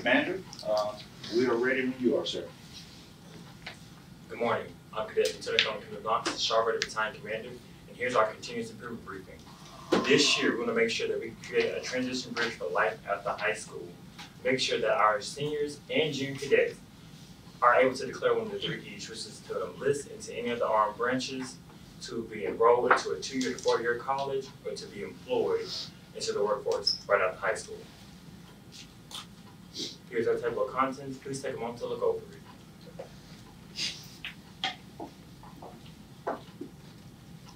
Commander. We are ready when you are, sir. Good morning. I'm Cadet Lieutenant Colonel Kenneth Knox, Charlotte Battalion Commander, and here's our continuous improvement briefing. This year, we're going to make sure that we create a transition bridge for life after high school. Make sure that our seniors and junior cadets are able to declare one of the 3 E's, which is to enlist into any of the armed branches, to be enrolled into a 2-year to 4-year college, or to be employed into the workforce right after high school. Here's our table of contents. Please take a moment to look over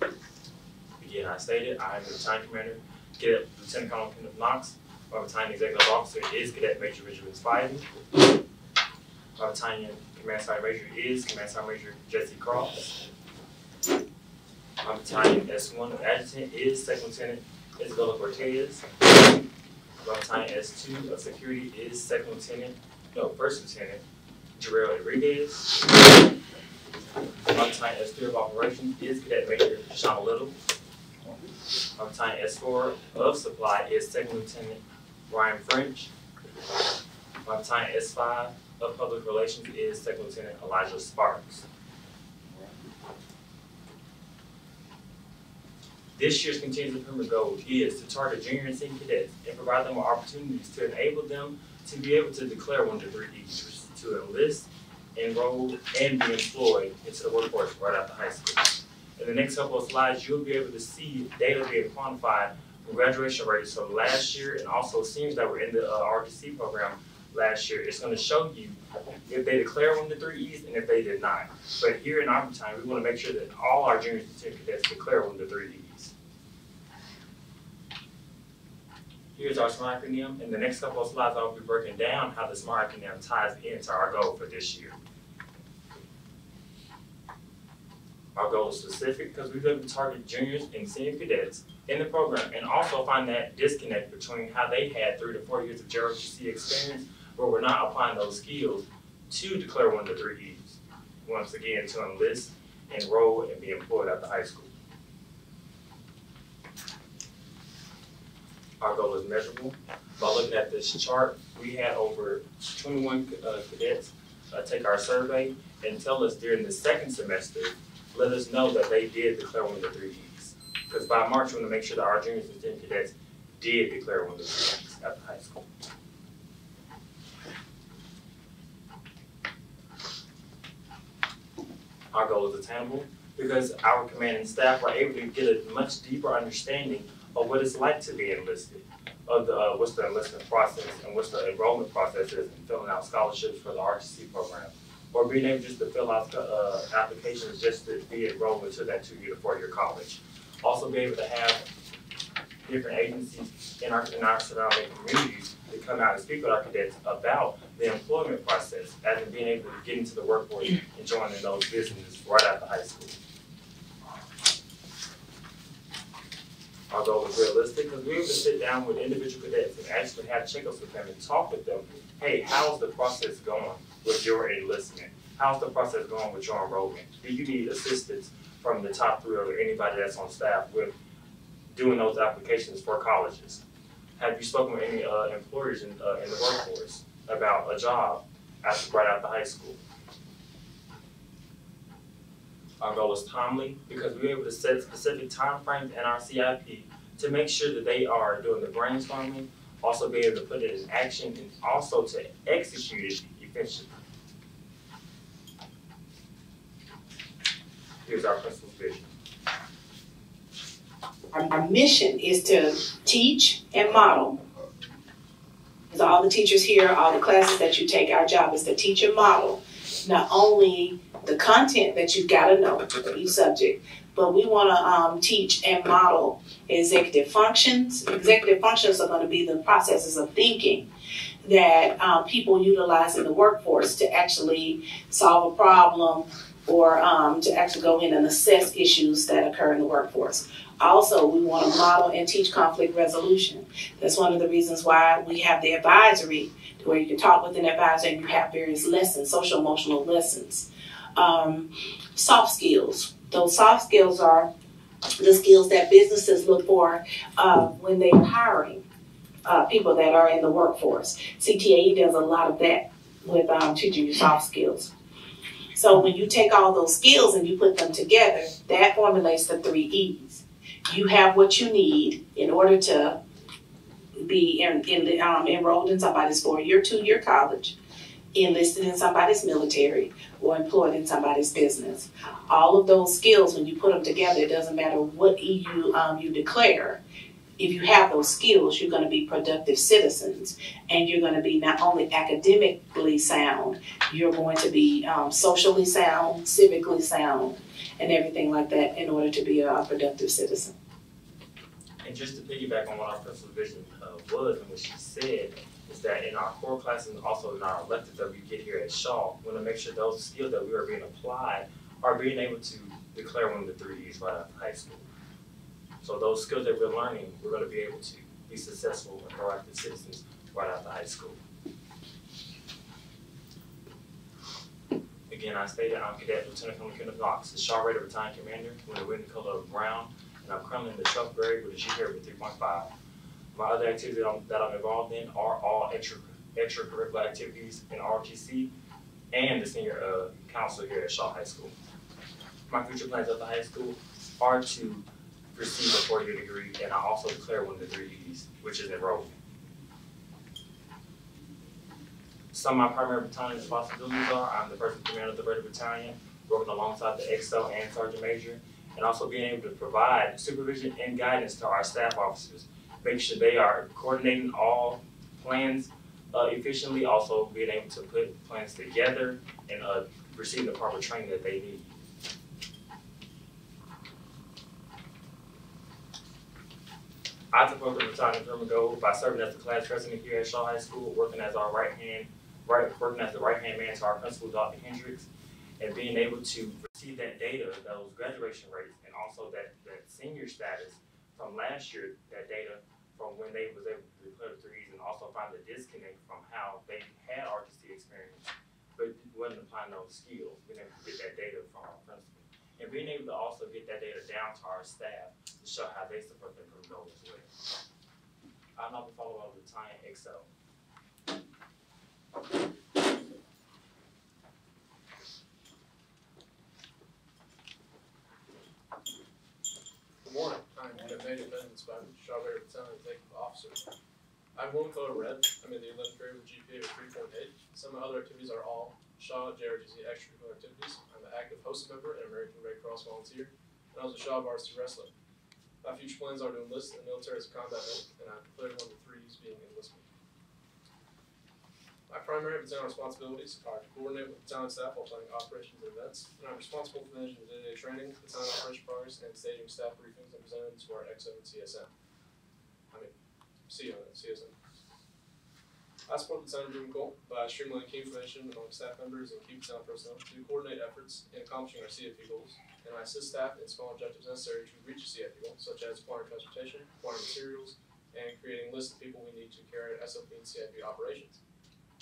it. Again, I stated, I am the Battalion Commander, Cadet Lieutenant Colonel Kenneth Knox. My Battalion Executive Officer is Cadet Major Benjamin Spivey. My Battalion Command Sergeant Major is Command Sergeant Major Jesse Cross. My Battalion S1 Adjutant is Second Lieutenant Isabella Cortez. My Battalion S2 of Security is First Lieutenant Jarrell Enriquez. My Battalion S3 of Operations is Cadet Major Shauna Little. My Battalion S4 of Supply is Second Lieutenant Ryan French. My Battalion S5 of Public Relations is Second Lieutenant Elijah Sparks. This year's continuous improvement goal is to target junior and senior cadets and provide them with opportunities to enable them to be able to declare one of the 3 E's, which is to enlist, enroll, and be employed into the workforce right after high school. In the next couple of slides, you'll be able to see data being quantified from graduation rates from last year and also seniors that were in the RTC program last year. It's going to show you if they declare one of the 3 E's and if they did not. But here in our battalion, we want to make sure that all our juniors and senior cadets declare one of the 3 E's. Here's our SMART acronym. In the next couple of slides, I'll be breaking down how the SMART acronym ties into our goal for this year. Our goal is specific because we're going to target juniors and senior cadets in the program and also find that disconnect between how they had 3 to 4 years of JROTC experience where we're not applying those skills to declare one of the 3 E's. Once again, to enlist, enroll, and be employed after high school. Our goal is measurable. By looking at this chart, we had over 21 cadets take our survey and tell us during the 2nd semester, let us know that they did declare one of the 3 E's. Because by March, we want to make sure that our juniors and senior cadets did declare one of the 3 E's after high school. Our goal is attainable because our command and staff were able to get a much deeper understanding of what it's like to be enlisted, of what's the enlistment process and what's the enrollment process is in filling out scholarships for the RTC program, or being able just to fill out applications just to be enrolled into that 2-year to 4-year college. Also be able to have different agencies in our surrounding communities to come out and speak with our cadets about the employment process, as in being able to get into the workforce and join in those businesses right after high school. Our goal is realistic because we're able to sit down with individual cadets and actually have checkups with them and talk with them. Hey, how's the process going with your enlistment? How's the process going with your enrollment? Do you need assistance from the top 3 or anybody that's on staff with doing those applications for colleges? Have you spoken with any employers in the workforce about a job right after high school? Our goal is timely because we're able to set specific time frames in our CIP to make sure that they are doing the brainstorming, also be able to put it in action, and also to execute it efficiently. Here's our principal's vision. Our mission is to teach and model. As all the teachers here, all the classes that you take, our job is to teach and model not only the content that you've got to know for each subject, but we want to teach and model executive functions. Executive functions are going to be the processes of thinking that people utilize in the workforce to actually solve a problem or to actually go in and assess issues that occur in the workforce. Also, we want to model and teach conflict resolution. That's one of the reasons why we have the advisory, where you can talk with an advisor and you have various lessons, social emotional lessons. Soft skills. Those soft skills are the skills that businesses look for when they're hiring people that are in the workforce. CTAE does a lot of that with teaching you soft skills. So when you take all those skills and you put them together, that formulates the 3 E's. You have what you need in order to be enrolled in somebody's 4-year, 2-year college, enlisted in somebody's military, or employed in somebody's business. All of those skills, when you put them together, it doesn't matter what EU you declare. If you have those skills, you're going to be productive citizens, and you're going to be not only academically sound, you're going to be socially sound, civically sound, and everything like that in order to be a productive citizen. And just to piggyback on what our principal's vision was and what she said, is that in our core classes and also in our electives that we get here at Shaw, we want to make sure those skills that we are being applied are being able to declare one of the 3 E's right after high school. So those skills that we're learning, we're going to be able to be successful and proactive citizens right after high school. Again, I stated I'm Cadet Lieutenant Colonel Kenneth Knox, the Shaw Raider Battalion Commander with a winning color of brown, and I'm currently in the 12th grade with a GPA of 3.5. My other activities that I'm involved in are all extracurricular activities in ROTC and the senior council here at Shaw High School. My future plans at the high school are to receive a 4-year degree, and I also declare one of the 3 E's, which is enrollment. Some of my primary battalion responsibilities are I'm the first in command of the Raider Battalion, working alongside the XO and Sergeant Major, and also being able to provide supervision and guidance to our staff officers, making sure they are coordinating all plans efficiently, also being able to put plans together and receive the proper training that they need. I support the battalion German goal by serving as the class president here at Shaw High School, working as our working as the right-hand man to our principal, Dr. Hendricks, and being able to receive that data, those graduation rates, and also that senior status from last year, that data from when they was able to declare the 3 E's, and also find the disconnect from how they had RTC experience, but wasn't applying those skills, being able to get that data from our principal. And being able to also get that data down to our staff to show how they support their goal as well. I'm not the follower of the Battalion XO. Good morning. I'm Major Ben Inspector, Shaw Raider Battalion Executive Officer. I'm one color red. I'm in the 11th grade with a GPA of 3.8. Some of my other activities are all Shaw JROTC extracurricular activities. I'm an active host member and American Red Cross volunteer, and I was a Shaw varsity wrestler. My future plans are to enlist in the military as a combat medic, and I've declared one of the 3 E's being enlistment. My primary battalion responsibilities are to coordinate with battalion staff while planning operations and events, and I'm responsible for managing the day-to-day training, battalion operation progress, and staging staff briefings and presenting to our XO and CSM. CO and CSM. I support the battalion driven goal by streamlining key information among staff members and key battalion personnel to coordinate efforts in accomplishing our CFP goals, and I assist staff in small objectives necessary to reach a CFP goal, such as acquiring transportation, acquiring materials, and creating a list of people we need to carry out SOP and CFP operations.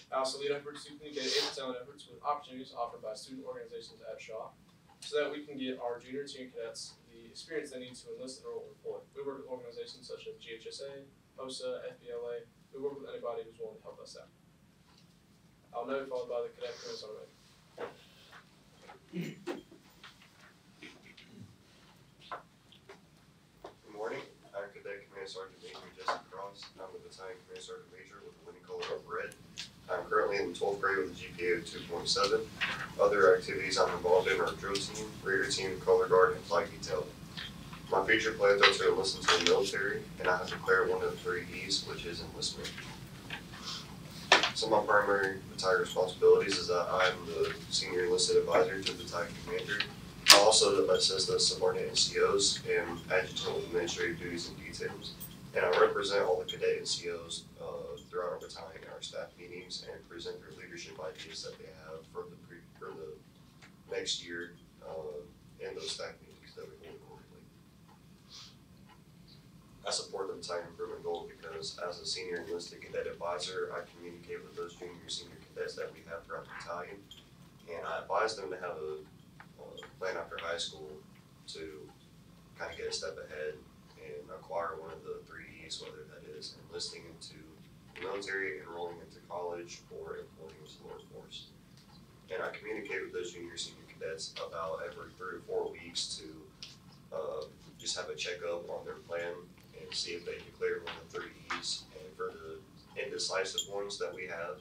I also lead efforts to communicate battalion efforts with opportunities offered by student organizations at Shaw, so that we can get our junior and senior cadets the experience they need to enlist, enroll, and employ. We work with organizations such as GHSA, HOSA, FBLA. We work with anybody who's willing to help us out. I'll now be followed by the cadet crew sergeant. Good morning. I'm Cadet Command Sergeant Major Jesse Cross. I'm the Battalion Command Sergeant Major with a winning color of red. I'm currently in the 12th grade with a GPA of 2.7. Other activities I'm involved in are drill team, Raider team, color guard, and flight detail. My future plans are to enlist into the military, and I have declared one of the 3 E's, which is enlistment. Some of my primary battalion responsibilities is that I'm the senior enlisted advisor to the battalion commander. I also assist the subordinate NCOs and adjutant with administrative duties and details. And I represent all the cadet NCOs throughout our battalion and our staff meetings and present their leadership ideas that they have for the next year and those staff meetings that we hold quarterly. I support the battalion improvement goal because as a senior enlisted cadet advisor, I communicate with those junior and senior cadets that we have throughout the battalion, and I advise them to have a plan after high school to kind of get a step ahead and acquire one of the 3 activities, whether that is enlisting into the military, enrolling into college, or employing into the workforce. And I communicate with those junior senior cadets about every 3 or 4 weeks to just have a checkup on their plan and see if they declare one of the 3 E's. And for the indecisive ones that we have,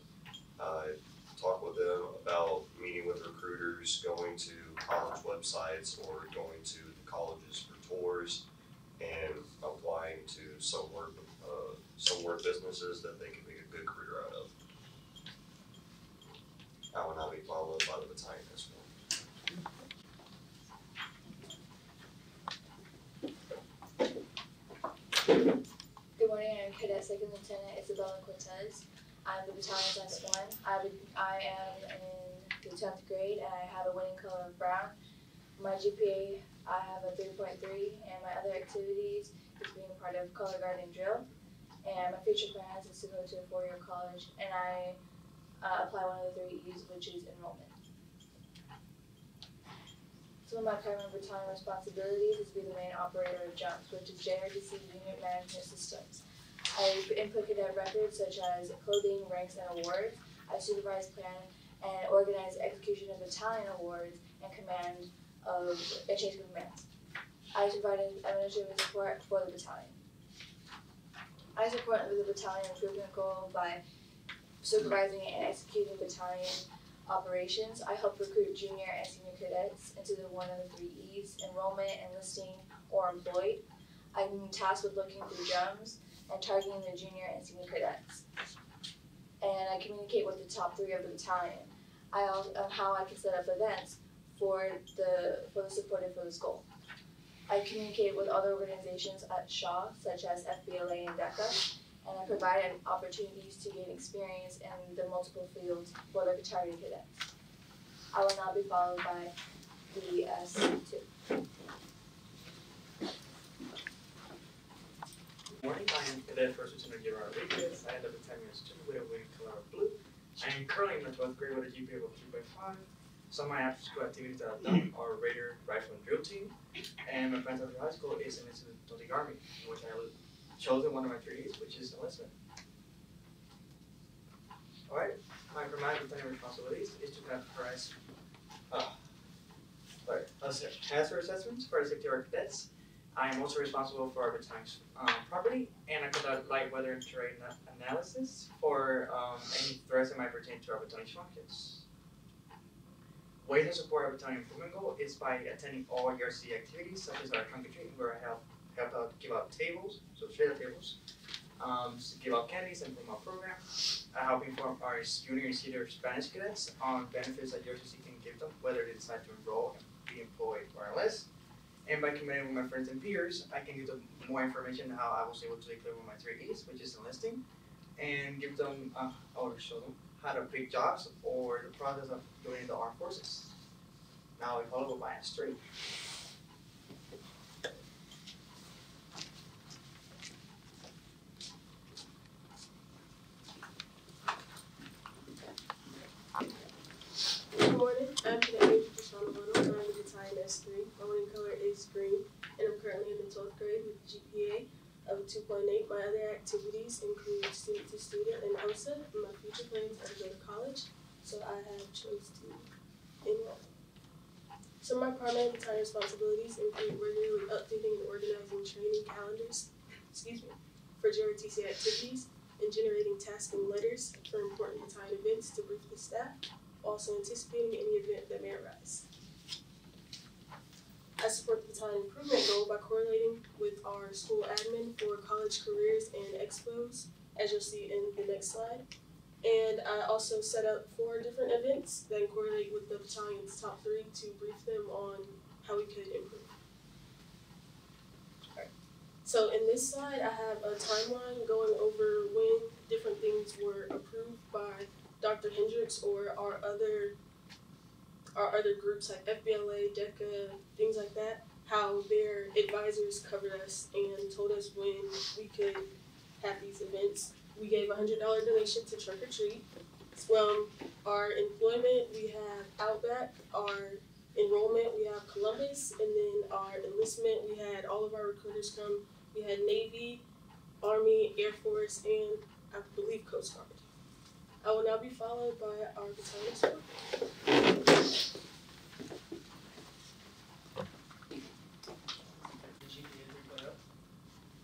talk with them about meeting with recruiters, going to college websites, or going to the colleges for tours, and applying to some work businesses that they can make a good career out of. I will now be followed by the battalion as well. Good morning, I'm Cadet Second Lieutenant Isabella Cortez. I'm the battalion's S1. I am in the 10th grade and I have a winning color of brown. My GPA, I have a 3.3, and my other activities is being a part of color guarding drill. And my future plans is to go to a 4-year college, and I apply one of the 3 E's, which is enrollment. Some of my primary battalion responsibilities is to be the main operator of JUMPS, which is JRTC Unit Management Systems. I input cadet records such as clothing, ranks, and awards. I supervise, plan, and organize execution of battalion awards and command of chain of commands. I provide administrative support for the battalion. I support the battalion improvement goal by supervising and executing battalion operations. I help recruit junior and senior cadets into the one of the 3 E's, enrollment, enlisting, or employed. I'm tasked with looking through JUMS and targeting the junior and senior cadets. And I communicate with the top 3 of the battalion. How I can set up events for the supported for this goal. I communicate with other organizations at Shaw, such as FBLA and DECA, and I provide opportunities to gain experience in the multiple fields for the battalion cadets. I will now be followed by the S2. Good morning, I am Cadet First Lieutenant Gerard Rodriguez. I am the battalion's 2 with a winning color of blue. I am currently in the 12th grade with a GPA of 3.5. Some of my after-school activities that I've done are Raider, Rifle, and Drill Team. And my plans after high school is enlisted into the Army, in which I chosen one of my 3 E's, which is enlistment. Alright, my primary battalion responsibilities is to categorize hazard assessments for the safety of our cadets. I am also responsible for our battalion's property, and I conduct light weather and terrain analysis for any threats that might pertain to our battalion's functions. Ways to support our battalion improvement goal is by attending all ERC activities, such as our trunk or treat, where I help out give out tables, so straight up tables, give out candies and promote our program. I help inform our junior and senior Spanish cadets on benefits that JRTC can give them, whether they decide to enroll, be employed, or enlist. And by communicating with my friends and peers, I can give them more information on how I was able to declare one of my 3 E's, which is enlisting, and give them, or show them how to pick jobs or the process of joining the armed forces. Now we follow by S3. Good morning, I'm Cadet Major Deshawn Bono, and I'm the battalion S3. My winning color is green, and I'm currently in the 12th grade with a GPA of 2.8. My other activities include student to student and OSA, and my future plans are to go to college, so I have chosen to enroll. Some of my primary battalion responsibilities include regularly updating and organizing training calendars, for JRTC activities, and generating tasking letters for important battalion events to brief the staff, also anticipating any event that may arise. I support the battalion improvement goal by correlating with our school admin for college careers and expos, as you'll see in the next slide. And I also set up 4 different events that correlate with the battalion's top 3 to brief them on how we could improve. So in this slide, I have a timeline going over when different things were approved by Dr. Hendricks or our other groups like FBLA, DECA, things like that, how their advisors covered us and told us when we could have these events. We gave a $100 donation to Trunk or Treat. From our employment, we have Outback. Our enrollment, we have Columbus. And then our enlistment, we had all of our recruiters come. We had Navy, Army, Air Force, and I believe Coast Guard. I will now be followed by our battalion squad. GPA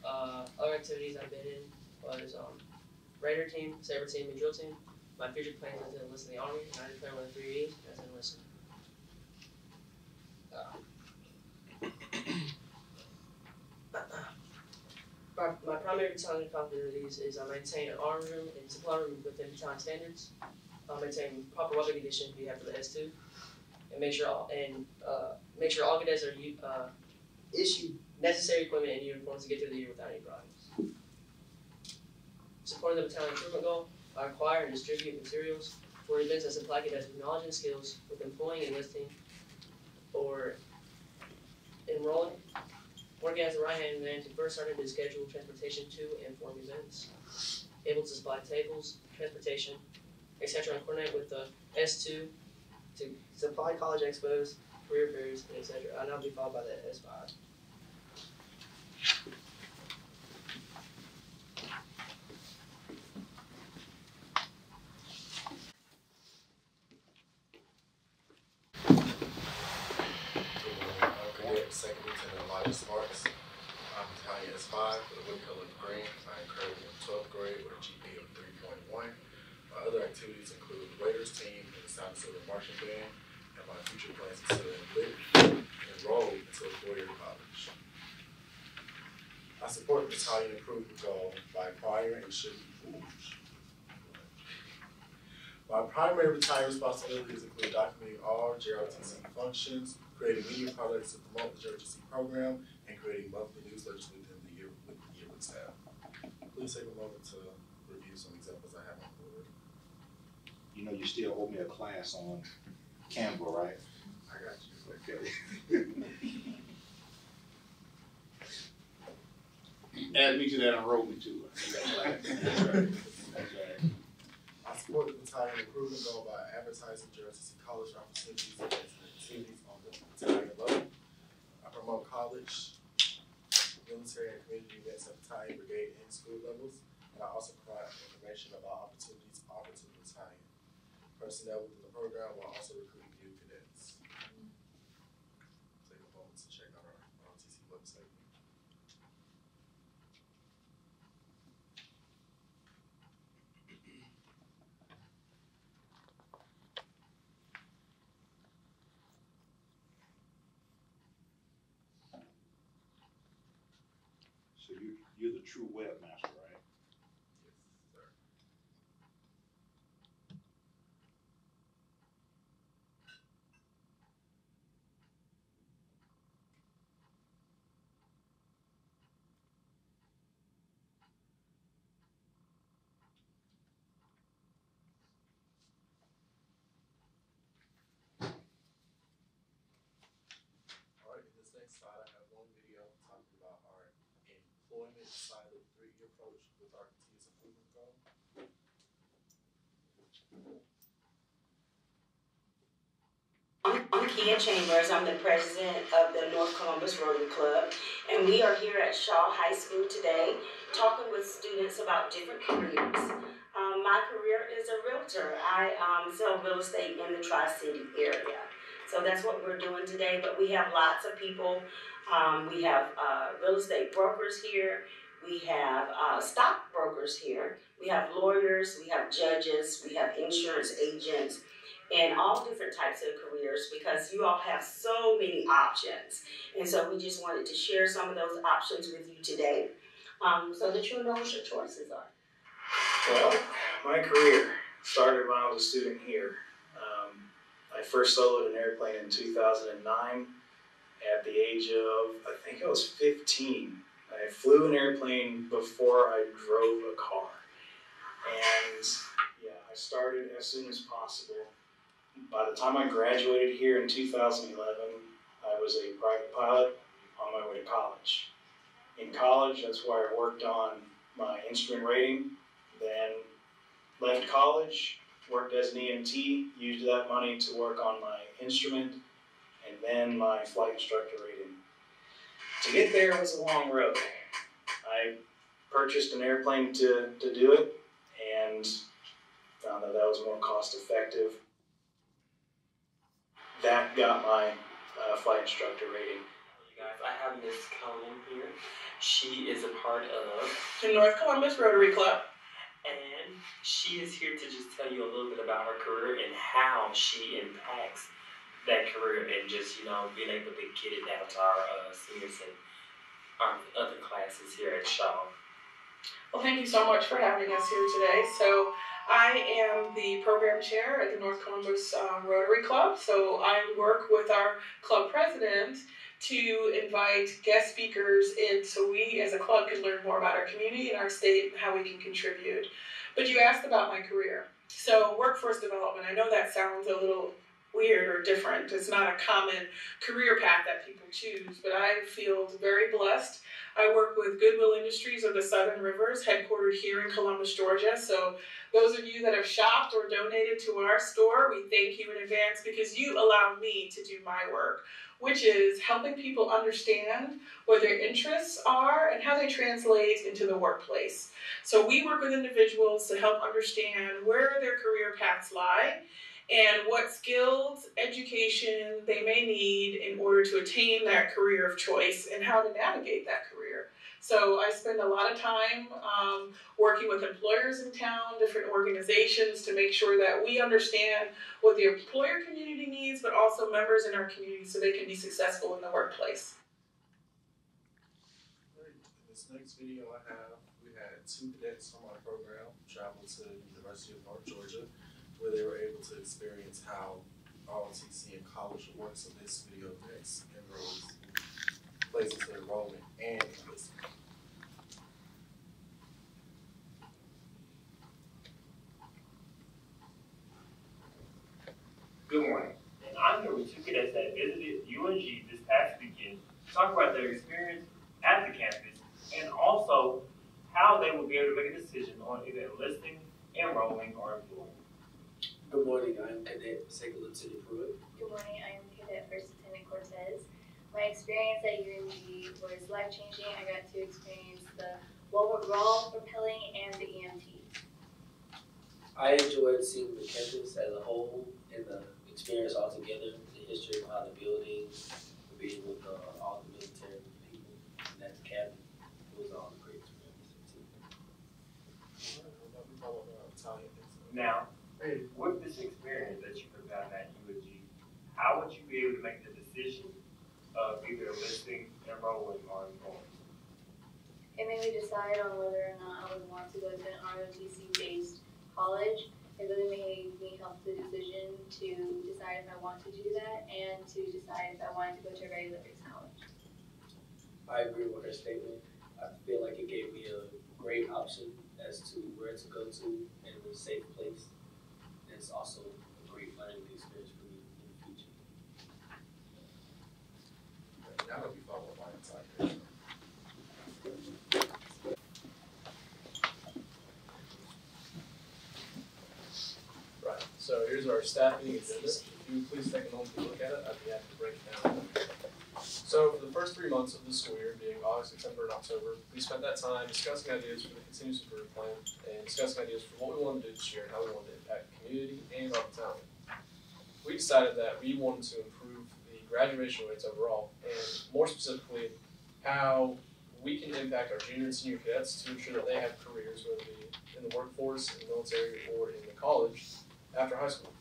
3.0. Other activities I've been in was Raider team, Saber team, and drill team. My future plans is to enlist in the Army, and I declare one of 3 E's as an enlistment. My primary battalion responsibilities is I maintain an arms room and supply room within battalion standards. I maintain proper weapon condition we have for the S2, and make sure all cadets are issued necessary equipment and uniforms to get through the year without any problems. Supporting the battalion improvement goal, I acquire and distribute materials for events that supply cadets with knowledge and skills with employing, enlisting, or enrolling. Working as a right-hand man to first started to schedule transportation to and from events. Able to supply tables, transportation, etc. and coordinate with the S2 to supply college expos, career fairs, and etc. I'll now be followed by the S5. Second Lieutenant Elijah Sparks. I'm battalion S5 with a wood color of green. I am currently in 12th grade with a GPA of 3.1. My other activities include the Raiders team and the Sound and Silver Marching Band, and my future plans is to enroll into a 4-year college. I support the battalion improvement goal by acquiring and shipping. My primary battalion responsibilities include documenting all JROTC functions, creating media products to promote the JROTC program, and creating monthly newsletters within the year with staff. Please take a moment to review some examples I have on board. You know you still owe me a class on Canva, right? I got you. Okay. Add me to that and enroll me to it. That's right. That's right. I support the battalion improvement goal by advertising JROTC college opportunities and activities on the battalion level. I promote college, military, and community events at battalion, brigade, and school levels. And I also provide information about opportunities offered to the battalion. Personnel within the program while also recruiting new cadets. Take a moment to check out our ROTC website. So you're the true webmaster, right? Yes, sir. All right, in this next slide, I have one video talking about our employment side of the 3-year approach with our continuous improvement goal. I'm Kia Chambers. I'm the president of the North Columbus Rotary Club, and we are here at Shaw High School today talking with students about different careers. My career is a realtor. I sell real estate in the Tri-City area. So that's what we're doing today, but we have lots of people. We have real estate brokers here. We have stockbrokers here. We have lawyers, we have judges, we have insurance agents, and all different types of careers because you all have so many options. And so we just wanted to share some of those options with you today so that you'll know what your choices are. Well, my career started when I was a student here. I first soloed an airplane in 2009 at the age of, I think I was 15. I flew an airplane before I drove a car. And yeah, I started as soon as possible. By the time I graduated here in 2011, I was a private pilot on my way to college. In college, that's where I worked on my instrument rating, then left college, worked as an EMT, used that money to work on my instrument, and then my flight instructor rating. To get there was a long road. I purchased an airplane to do it, and found that that was more cost effective. That got my flight instructor rating. You guys, I have Miss Cohen here. She is a part of the North Columbus Rotary Club. And she is here to just tell you a little bit about her career and how she impacts that career and just, you know, being able to get it down to our seniors and our other classes here at Shaw. Well, thank you so much for having us here today. So I am the program chair at the North Columbus Rotary Club. So I work with our club president to invite guest speakers in so we as a club can learn more about our community and our state and how we can contribute. But you asked about my career. So workforce development, I know that sounds a little weird or different. It's not a common career path that people choose, but I feel very blessed. I work with Goodwill Industries of the Southern Rivers, headquartered here in Columbus, Georgia. So those of you that have shopped or donated to our store, we thank you in advance because you allow me to do my work, which is helping people understand what their interests are and how they translate into the workplace. So we work with individuals to help understand where their career paths lie and what skills, education they may need in order to attain that career of choice and how to navigate that career. So I spend a lot of time working with employers in town, different organizations to make sure that we understand what the employer community needs, but also members in our community so they can be successful in the workplace. In this next video I have, we had 2 cadets from our program travel to the University of North Georgia, where they were able to experience how ROTC and college works. So this video next enrolls places to enrollment and enlistment. Good morning, and I'm here with 2 cadets that visited UNG this past weekend to talk about their experience at the campus and also how they will be able to make a decision on either enlisting, enrolling, or employing. Good morning, I am Cadet Second Lieutenant Pruitt. Good morning, I am Cadet First Lieutenant Cortez. My experience at UNG was life-changing. I got to experience the wall rappelling and the EMT. I enjoyed seeing the campus as a whole and the experience altogether, the history behind the building, being with all the military people in that cabin. It was all a great experience. Now, with this experience that you have gotten at UNG, how would you be able to make the decision of either enlisting, enrolling, or employing? It made me decide on whether or not I would want to go to an ROTC-based college. It really made me help the decision to decide if I want to do that and to decide if I wanted to go to a regular-based college. I agree with her statement. I feel like it gave me a great option as to where to go to and a safe place. It's also a great learning experience for me in the future. Now it'll be followed by inside. Right, so here's our staffing agenda. If you would please take a moment to look at it, I'd be happy to break it down. So for the first 3 months of the school year, being August, September, and October, we spent that time discussing ideas for the continuous improvement plan and discussing ideas for what we wanted to do this year and how we wanted to impact the community and our town. We decided that we wanted to improve the graduation rates overall, and more specifically, how we can impact our junior and senior cadets to ensure that they have careers, whether it be in the workforce, in the military, or in the college after high school.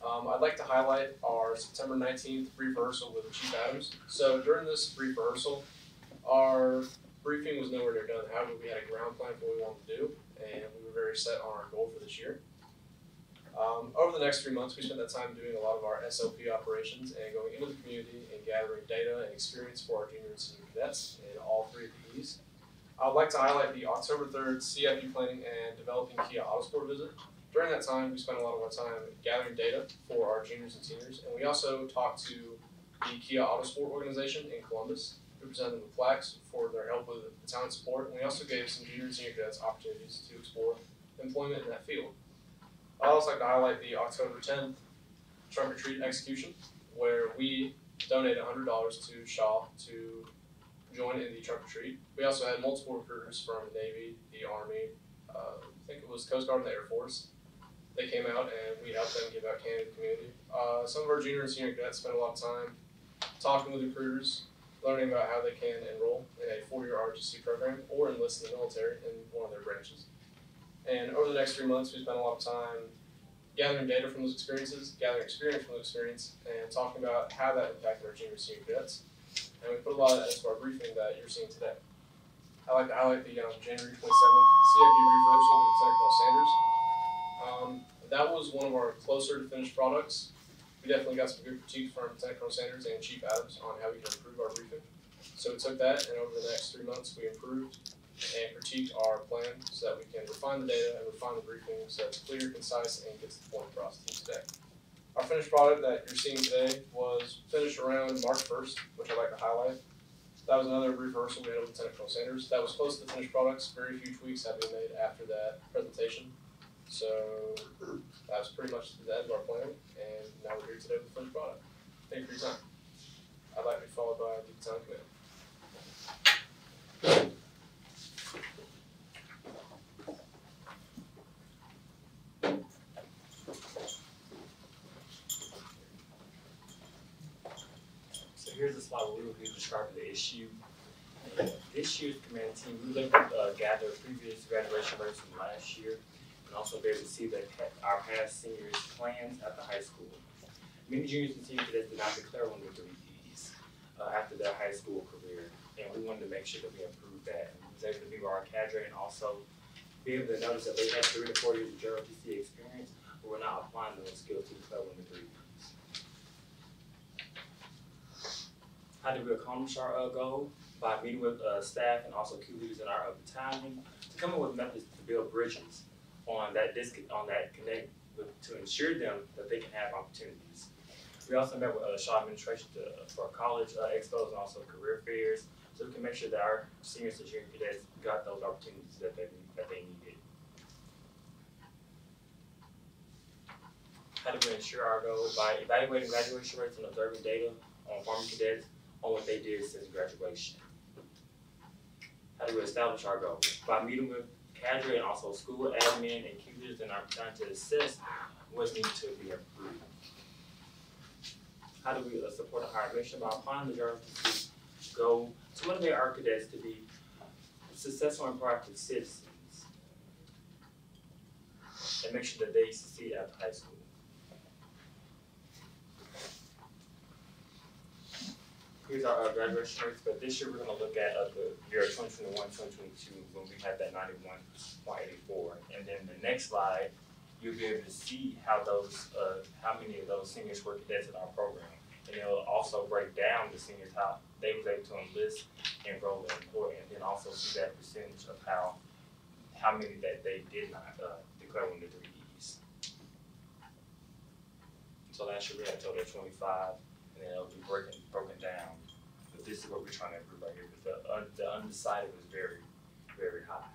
I'd like to highlight our September 19th brief rehearsal with Chief Adams. So during this brief rehearsal, our briefing was nowhere near done. However, we had a ground plan for what we wanted to do, and we were very set on our goal for this year. Over the next 3 months, we spent that time doing a lot of our SOP operations and going into the community and gathering data and experience for our junior and senior cadets in all 3 of the E's. I'd like to highlight the October 3rd CFP planning and developing Kia Autosport visit. During that time, we spent a lot of our time gathering data for our juniors and seniors, and we also talked to the Kia Autosport organization in Columbus, who presented them with plaques for their help with the talent support, and we also gave some junior and senior cadets opportunities to explore employment in that field. I'd also like to highlight the October 10th trunk or treat execution, where we donated $100 to Shaw to join in the trunk or treat. We also had multiple recruiters from the Navy, the Army, I think it was Coast Guard and the Air Force. They came out and we helped them give out candy to the community. Some of our junior and senior cadets spent a lot of time talking with recruiters, learning about how they can enroll in a 4-year ROTC program or enlist in the military in one of their branches. And over the next 3 months, we spent a lot of time gathering data from those experiences, gathering experience from those experiences, and talking about how that impacted our junior and senior cadets. And we put a lot of that into our briefing that you're seeing today. I like the January 27th CFP reversal with Lieutenant Colonel Sanders. That was one of our closer to finished products. We definitely got some good critiques from Lieutenant Colonel Sanders and Chief Adams on how we can improve our briefing. So we took that, and over the next 3 months, we improved and critiqued our plan so that we can refine the data and refine the briefing so it's clear, concise, and gets the point across to you today. Our finished product that you're seeing today was finished around March 1st, which I'd like to highlight. That was another reversal we had with Lieutenant Colonel Sanders. That was close to the finished products. Very few tweaks had been made after that presentation. So that was pretty much the end of our plan, and now we're here today with the finished product. Thank you for your time. I'd like to be followed by the battalion commander. So here's a slide where we describe the issue. And this year's command team, we looked at gather previous graduation rates from last year, and also be able to see that our past seniors' plans at the high school. Many juniors and senior cadets did not declare one of the 3 Ps after their high school career, and we wanted to make sure that we improved that. And we was able to view our cadre and also be able to notice that they had 3 to 4 years of JROTC experience, but we're not applying those skills to declare one of the 3 Ps. How did we accomplish our goal? By meeting with staff and also key leaders in our battalion to come up with methods to build bridges on that connect to ensure them that they can have opportunities. We also met with Shaw administration for college expos and also career fairs, so we can make sure that our seniors and junior cadets got those opportunities that they needed. How do we ensure our goal? By evaluating graduation rates and observing data on former cadets on what they did since graduation. How do we establish our goal? By meeting with cadre and also school admin and key leaders in our battalion to assess what's needed to be improved. How do we support a higher mission? By applying the JROTC goal to motivate our cadets to be successful and proactive citizens and make sure that they succeed at the high school. Here's our graduation rates, but this year we're going to look at the year 2021-2022 when we had that 91.84. And then the next slide, you'll be able to see how many of those seniors were cadets in our program. And it'll also break down the seniors, how they was able to enlist, enroll, and employ, and then also see that percentage of how many that they did not declare one of the 3 Ps. So last year we had a total of 25. And then it'll be broken down. But this is what we're trying to improve right here. Because the undecided was very, very high.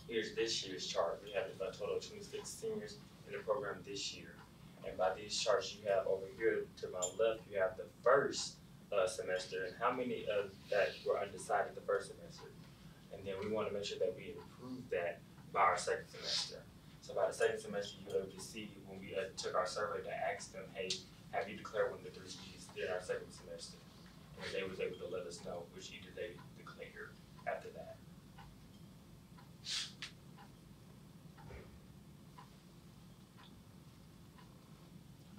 Here's this year's chart. We have a total of 26 seniors in the program this year. And by these charts you have over here to my left, you have the first semester and how many of that were undecided the first semester. And then we want to make sure that we improve that by our second semester. So by the second semester, you'll be able to see when we took our survey to ask them, hey, have you declared one of the 3 Ps in our second semester? And they was able to let us know which either they declared after that.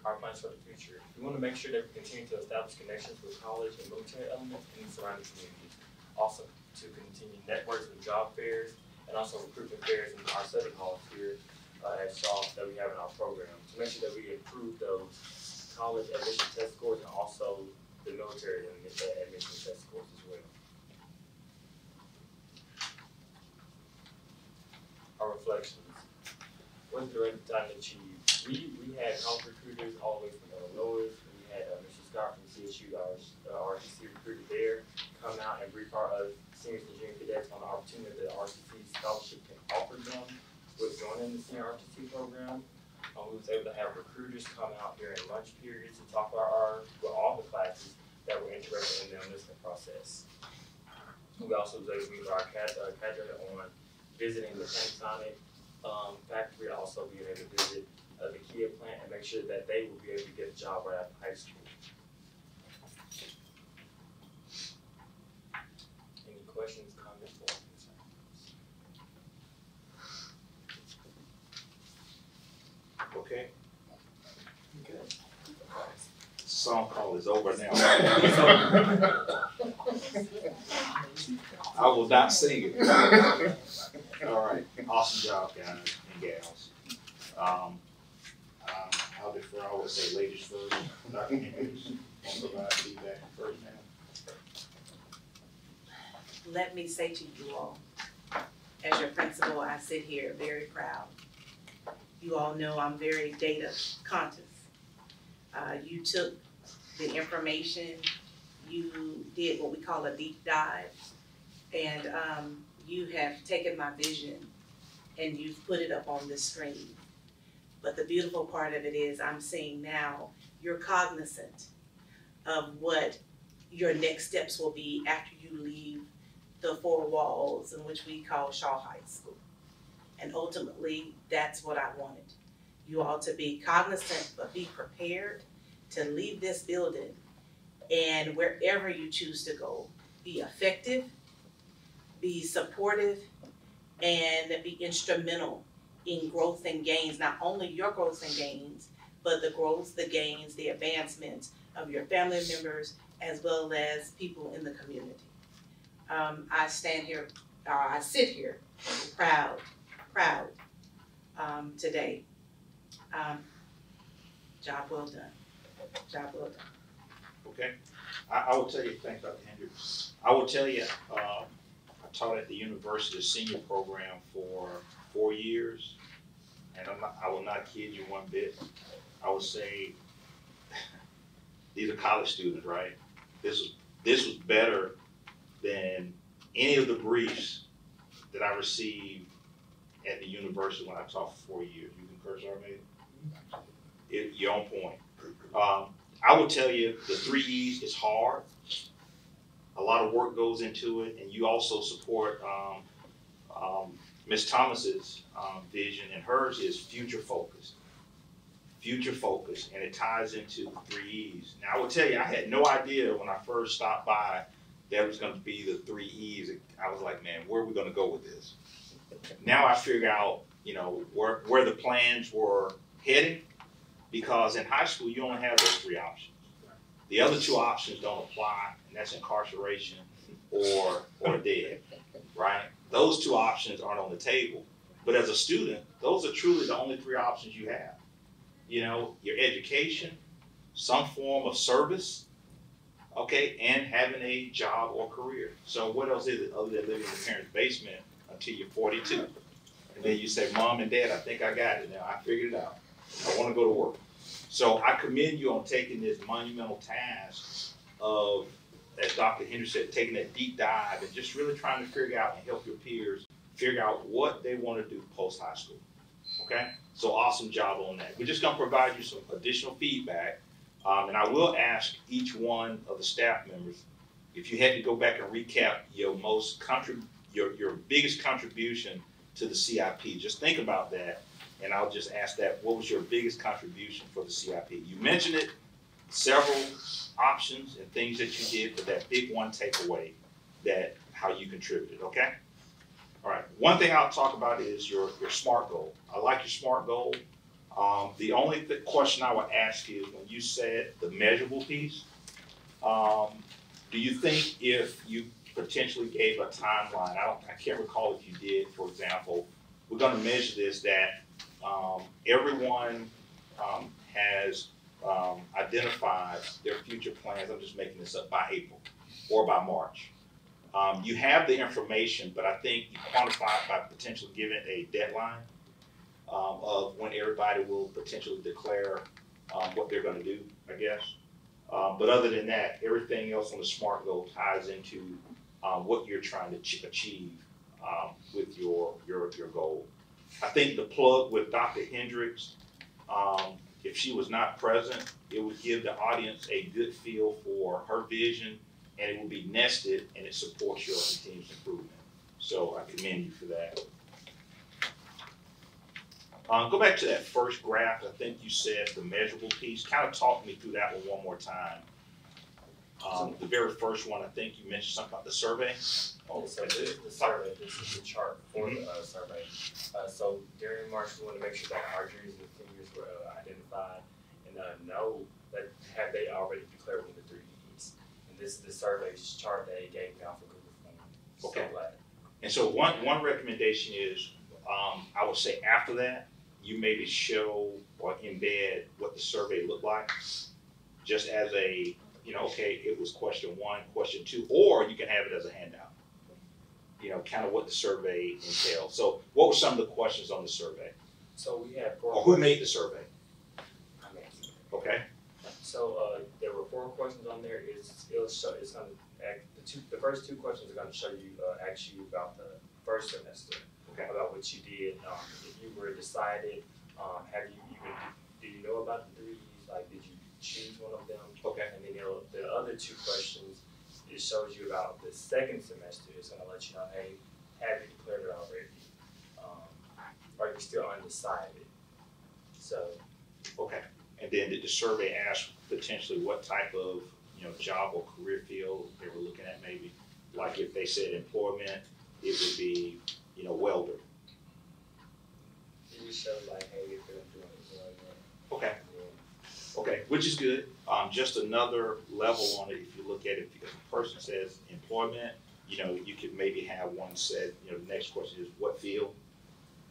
Our plans for the future. We want to make sure that we continue to establish connections with college and military elements in the surrounding community. Also, to continue networks with job fairs and also recruitment fairs in our study halls here at Shaw that we have in our program to make sure that we improve those college admission test scores and also the military admission test scores as well. Our reflections. What did the Red Battalion achieve? We had college recruiters all the way from Illinois. We had Mr. Scott from CSU, our RTC recruiter there, come out and brief our seniors and junior cadets on the opportunity that the RTC scholarship can offer them with joining the senior RTC program. We was able to have recruiters come out during lunch periods to talk about all the classes that were interested in the enlistment process. We also was able to meet with our cadre on visiting the Panasonic factory, also being able to visit the Kia plant and make sure that they will be able to get a job right after high school. Any questions, comments, or concerns? Okay. Song call is over now. I will not sing it. All right, awesome job, guys and gals. I'll defer, I would say ladies first. Dr. Hendricks, want to provide feedback first now? Let me say to you all, as your principal, I sit here very proud. You all know I'm very data conscious. You took the information, you did what we call a deep dive, and you have taken my vision and you've put it up on the screen. But the beautiful part of it is I'm seeing now you're cognizant of what your next steps will be after you leave the four walls in which we call Shaw High School. And ultimately, that's what I wanted. You all to be cognizant, but be prepared to leave this building and wherever you choose to go, be effective, be supportive, and be instrumental in growth and gains, not only your growth and gains, but the growth, the gains, the advancements of your family members, as well as people in the community. I sit here proud today. Job well done. Job well done. Okay. I will tell you, thanks, Dr. Hendricks. I will tell you, I taught at the university senior program for 4 years, and I will not kid you one bit. I would say these are college students, right? This was better than any of the briefs that I received at the university when I taught for 4 years. You concur, Sarmaid? You're on point. I will tell you the 3 E's is hard. A lot of work goes into it, and you also support Ms. Thomas's vision, and hers is future focused. Future focused, and it ties into the 3 E's. Now, I will tell you, I had no idea when I first stopped by that was going to be the 3 E's. I was like, man, where are we going to go with this? Now I figure out, where the plans were heading, because in high school you only have those 3 options. The other 2 options don't apply, and that's incarceration or dead, right? Those 2 options aren't on the table. But as a student, those are truly the only 3 options you have. Your education, some form of service, okay, and having a job or career. So what else is it other than living in the parents' basement until you're 42? And then you say, Mom and Dad, I think I got it now. I figured it out. I want to go to work. So I commend you on taking this monumental task of, as Dr. Hendricks said, taking that deep dive and just really trying to figure out and help your peers figure out what they want to do post-high school. Okay? So awesome job on that. We're just going to provide you some additional feedback. And I will ask each one of the staff members, if you had to go back and recap your your biggest contribution to the CIP, just think about that. And I'll just ask that, what was your biggest contribution for the CIP? You mentioned it, several options and things that you did, but that big one takeaway, that how you contributed, okay? All right, one thing I'll talk about is your SMART goal. I like your SMART goal. The only question I would ask you is, when you said the measurable piece, do you think if you potentially gave a timeline, I can't recall if you did, for example, we're gonna measure this, that everyone has identified their future plans, I'm just making this up, by April or by March. You have the information, but I think you quantify it by potentially giving a deadline of when everybody will potentially declare what they're going to do, I guess. But other than that, everything else on the SMART goal ties into what you're trying to achieve with your goal. I think the plug with Dr. Hendricks If she was not present, it would give the audience a good feel for her vision, and it will be nested, and it supports your continuous improvement. So I commend you for that. Go back to that first graph. I think you said the measurable piece. Kind of talk me through that one more time. The very first one, I think you mentioned something about the survey. So this is the survey. This is the chart for the survey. So during March, we want to make sure that our juniors and seniors were identified and know that have they already declared one of the 3 E's. And this is the survey chart that he gave me off of Google Forms. Okay. So glad. And so one recommendation is, I would say after that, you maybe show or embed what the survey looked like, just as a, okay, it was question 1, question 2, or you can have it as a handout. Kind of what the survey entails. So what were some of the questions on the survey? So we had 4 Or who made the survey? I made it. Okay. So there were 4 questions on there. It's going to act, the first 2 questions are going to show you, ask you about the first semester, okay, about what you did. If you were decided, did you know about the 3 E's? Like, did you choose one of them? Okay. And then the other 2 questions, it shows you about the second semester. It's going to let you know, hey, have you declared it already? Are you still undecided? So. Okay. And then did the survey ask potentially what type of job or career field they were looking at? Maybe like if they said employment, it would be welder. It would show like, hey, if they're doing it. Okay. Okay, which is good. Just another level on it. If you look at it, because the person says employment, you could maybe have one said, the next question is what field,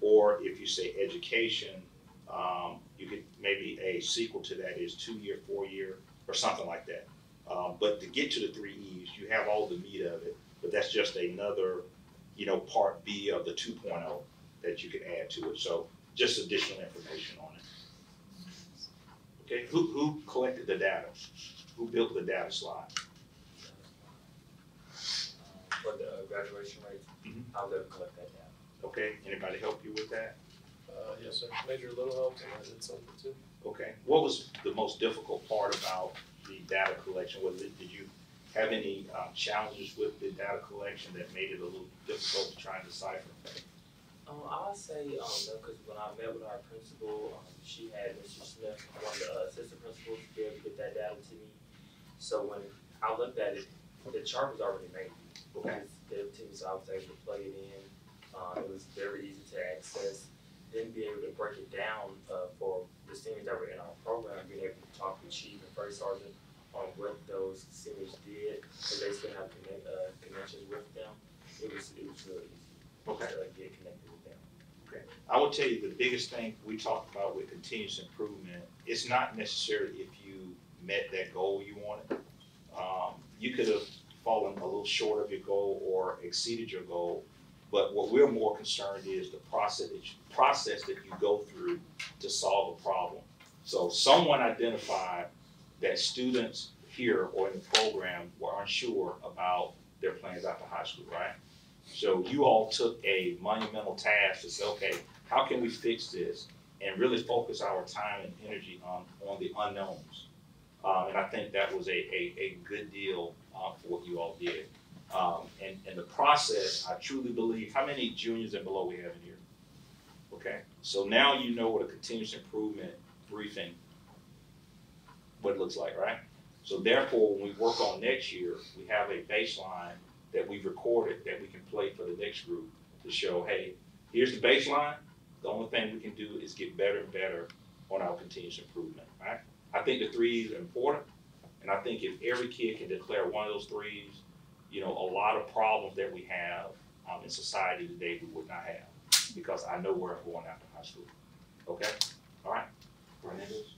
or if you say education, you could maybe a sequel to that is 2-year, 4-year, or something like that. But to get to the 3 E's, you have all the meat of it, but that's just another, part B of the 2.0 that you can add to it. So just additional information on it. Okay, who collected the data? Who built the data slide? For the graduation rate, how they'll collect that data. Okay, anybody help you with that? Yes, sir. Major Little helped, and I did something too. Okay, what was the most difficult part about the data collection? Did you have any challenges with the data collection that made it a little difficult to try and decipher? I would say, no, because when I met with our principal, she had Mr. Smith, one of the assistant principals, to be able to get that data to me. So when I looked at it, the chart was already made. Okay. It was given to me, so I was able to plug it in. It was very easy to access. Then be able to break it down for the seniors that were in our program, being able to talk with Chief and First Sergeant on what those seniors did, because they still have connections with them. It was really easy. Okay. To get connected with them. Okay. I will tell you the biggest thing we talked about with continuous improvement, it's not necessarily if you met that goal you wanted. You could have fallen a little short of your goal or exceeded your goal, but what we're more concerned is the process that you go through to solve a problem. So someone identified that students here or in the program were unsure about their plans after high school, right? So you all took a monumental task to say, okay, how can we fix this and really focus our time and energy on the unknowns? And I think that was a good deal for what you all did. And the process, I truly believe, how many juniors and below we have in here? Okay, so now you know what a continuous improvement briefing, what it looks like, right? So therefore, when we work on next year, we have a baseline that we've recorded that we can play for the next group to show, hey, here's the baseline. The only thing we can do is get better and better on our continuous improvement, right? I think the 3 E's are important. And I think if every kid can declare one of those 3 E's, a lot of problems that we have in society today we would not have, because I know where I'm going after high school. Okay? All right. Hernandez?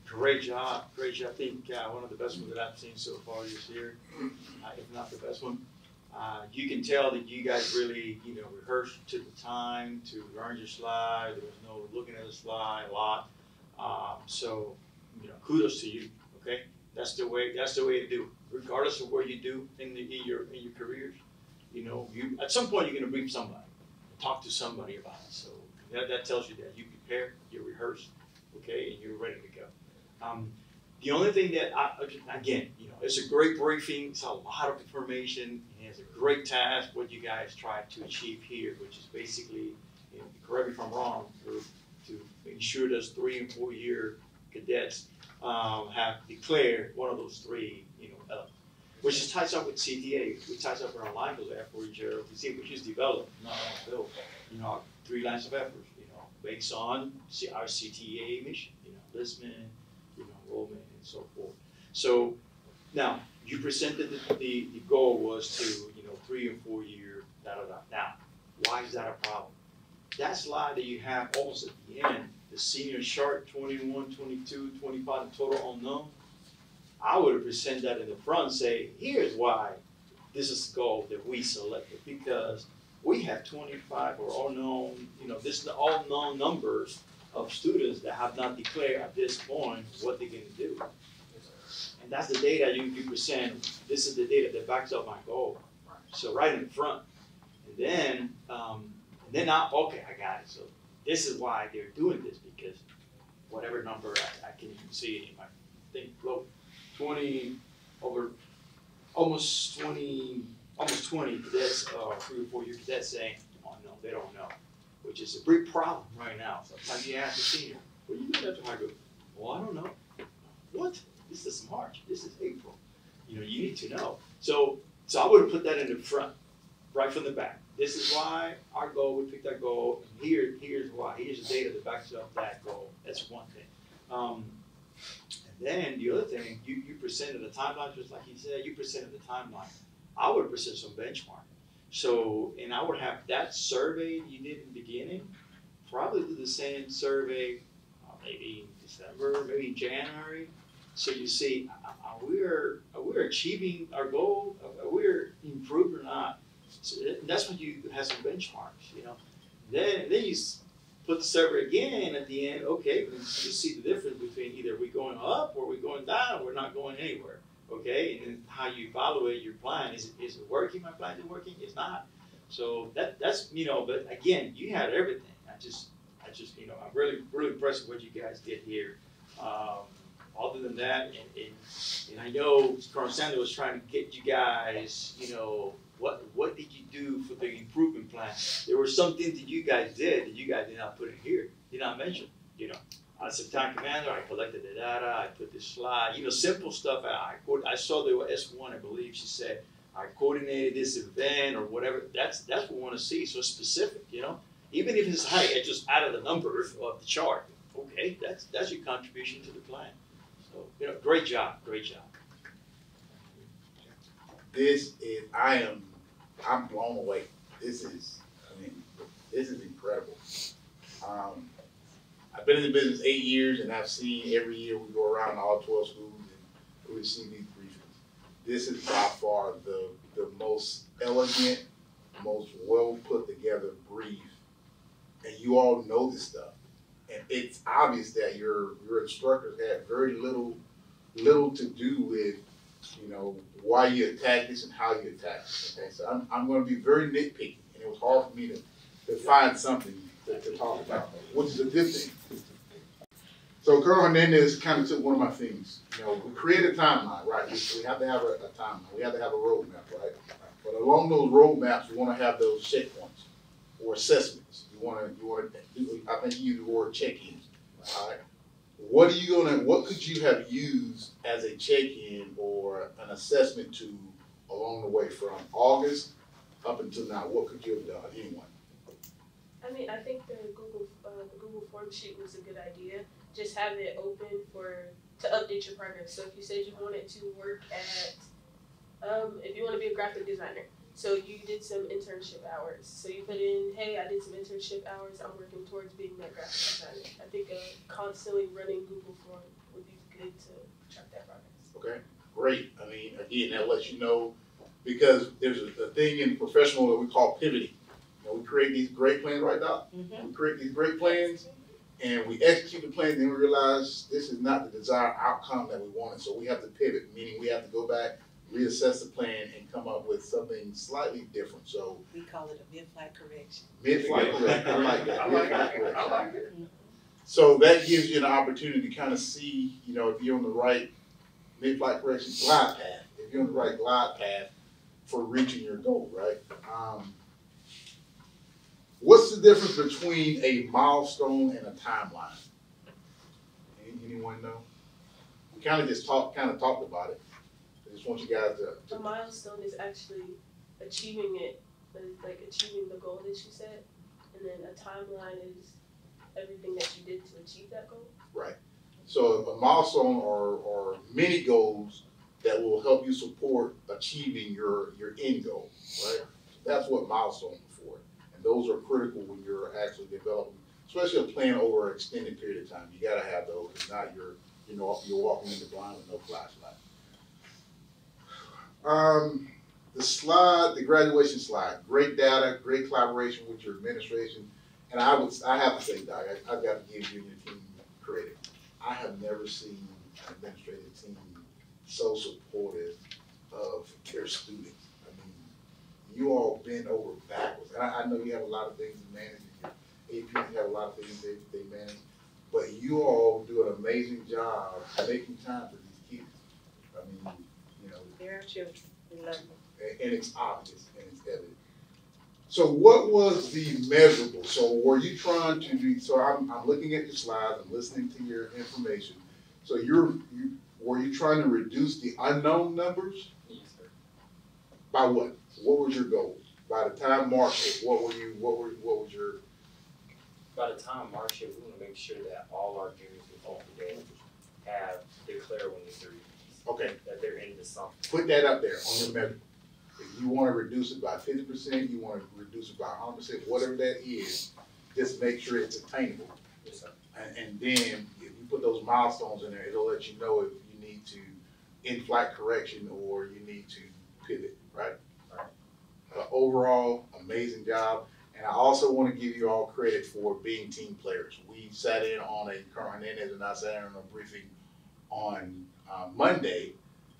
Great job. I think one of the best ones that I've seen so far this year, if not the best one. You can tell that you guys really, rehearsed, took the time to learn your slide. There was no looking at the slide a lot. So, kudos to you. Okay, that's the way to do it. Regardless of where you do in your careers, you at some point you're going to brief somebody, talk to somebody about it. So That tells you that you prepare, you rehearse, okay, and you're ready to go. The only thing that again, it's a great briefing. It's a lot of information. And it's a great task. What you guys try to achieve here, which is basically, correct me if I'm wrong, to ensure those 3 and 4 year cadets have declared one of those 3, elements, which is ties up with CTA. We ties up with our lines of effort, which is developed, not built. 3 lines of effort, based on our CTA mission, enlistment, enrollment, and so forth. So now you presented the goal was to 3 and 4 year Now, why is that a problem? That slide that you have almost at the end, the senior chart 21, 22, 25, the total unknown. I would have presented that in the front and say, here's why this is the goal that we selected, because we have 25 or unknown, this is the all known numbers of students that have not declared at this point what they're going to do. And that's the data you present. This is the data that backs up my goal. So right in front. And then now, okay, I got it. So this is why they're doing this, because whatever number I can even see it in my thing, almost 20 cadets, 3 or 4 year cadets saying, oh no, they don't know, which is a big problem right now. Sometimes you ask a senior, what are you doing after high school? Well, I don't know. What? This is March. This is April. You need to know. So I would have put that in the front, right from the back. This is why our goal, we picked that goal, and here's why. Here's the data that backs up that goal. That's one thing. And then the other thing, you presented a timeline, just like he said, you presented the timeline. I would present some benchmark. So, and I would have that survey you did in the beginning, probably do the same survey maybe in December, maybe in January. So you see, are we achieving our goal? Are we improved or not? So that's when you have some benchmarks, Then you put the survey again at the end. Okay, you see the difference between either we going up or we going down. We're not going anywhere. Okay, and then how you evaluate your plan. Is it working? My plan is working? It's not. So that's But again, you had everything. I just I'm really impressed with what you guys did here. Other than that, and I know Colonel Sanders was trying to get you guys, what did you do for the improvement plan? There were some things that you guys did that you guys did not put in here, did not mention. As a battalion commander, I collected the data, I put this slide, simple stuff. I saw the S1, I believe she said, I coordinated this event or whatever. That's what we want to see, so specific, Even if it's high, I just added the numbers of the chart. Okay, that's your contribution to the plan. So, great job. I'm blown away. This is incredible. I've been in the business 8 years, and I've seen every year we go around all 12 schools and we've seen these briefings. This is by far the most elegant, most well put together brief, and you all know this stuff. And it's obvious that your instructors had very little to do with, why you attack this and how you attack it. Okay, so I'm going to be very nitpicky, and it was hard for me to find something to talk about, which is a good thing. So Colonel Hernandez kind of took one of my things. We create a timeline, right? We have to have a timeline. We have to have a roadmap, right? But along those roadmaps, we want to have those checkpoints or assessments. I think you used the word check-ins. All right. What could you have used as a check-in or an assessment tool along the way from August up until now? What could you have done? Anyone? I think the Google form sheet was a good idea. Just having it open to update your progress. So if you said you wanted to work at, if you want to be a graphic designer, so you did some internship hours. So you put in, hey, I did some internship hours. I'm working towards being that graphic designer. I think constantly running Google form would be good to track that progress. Okay, great. Again, that lets you know, because there's a thing in professional that we call pivoting. We create these great plans, right, Doc? Mm-hmm. We create these great plans, and we execute the plan, and then we realize this is not the desired outcome that we wanted. So we have to pivot, meaning we have to go back, reassess the plan, and come up with something slightly different. So call it a mid-flight correction. Mid-flight correction, I like that. I like it. I like it. So that gives you an opportunity to kind of see, you know, if you're on the right mid-flight correction glide path, if you're on the right glide path for reaching your goal, right? What's the difference between a milestone and a timeline? Anyone know? We kind of talked about it. I just want you guys to. A milestone is actually achieving it, like achieving the goal that you set, and then a timeline is everything that you did to achieve that goal. Right. So a milestone are many goals that will help you support achieving your end goal, right? That's what milestones are for. And those are critical when you're actually developing, especially a plan over an extended period of time. You gotta have those. If not, you're walking in the blind with no flashlight. The graduation slide, great data, great collaboration with your administration. And I have to say, Doc, I've got to give you and your team credit. I have never seen an administrative team so supportive of their students. I mean, you all bend over backwards. And I know you have a lot of things to manage. Your APs have a lot of things they manage. But you all do an amazing job making time for these kids. I mean, you know. They're our children. We love them. And it's obvious and it's evident. So what was the measurable? So were you trying to do, so I'm looking at your slides, I'm listening to your information. So were you trying to reduce the unknown numbers? Yes, sir. By what? What was your goal? By the time March, what was your? By the time March, we want to make sure that all our juniors with all today have declared when they're 3. Okay. That they're into something. Put that up there on your measure. If you want to reduce it by 50%, you want to reduce it by 100%, whatever that is, just make sure it's attainable. Yes, sir. And then if you put those milestones in there, it'll let you know if you need to in-flight correction or you need to pivot, right? Overall, amazing job. And I also want to give you all credit for being team players. We sat in on Hernandez and I sat in on a briefing on Monday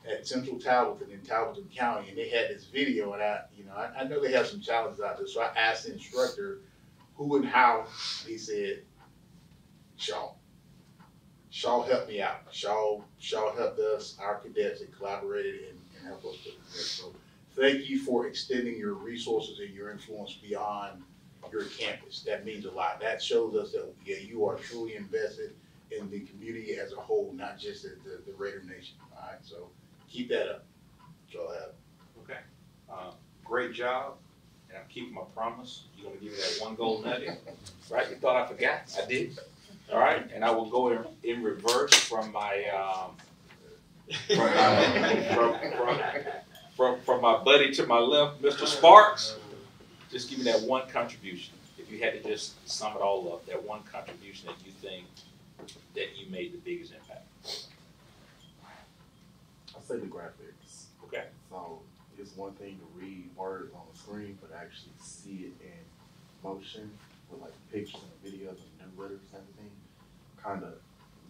at Central Talbotton in Talbotton County, and they had this video, and I know they have some challenges out there, so I asked the instructor who and how. He said, Shaw. Shaw helped me out. Shaw helped us, our cadets, and collaborated and helped us put it together. So thank you for extending your resources and your influence beyond your campus. That means a lot. That shows us that, yeah, you are truly invested in the community as a whole, not just the Raider Nation. All right, so keep that up. That's all I have. Okay. Great job. And I'm keeping my promise. You're gonna give me that one gold nugget, right? You thought I forgot? I did. All right, and I will go in reverse from my from my buddy to my left, Mr. Sparks. Just give me that one contribution. If you had to just sum it all up, that one contribution that you think that you made the biggest impact. I'll say the graphics. Okay. So it's one thing to read words on the screen, but actually see it in motion with like pictures and videos and new letters and everything kind of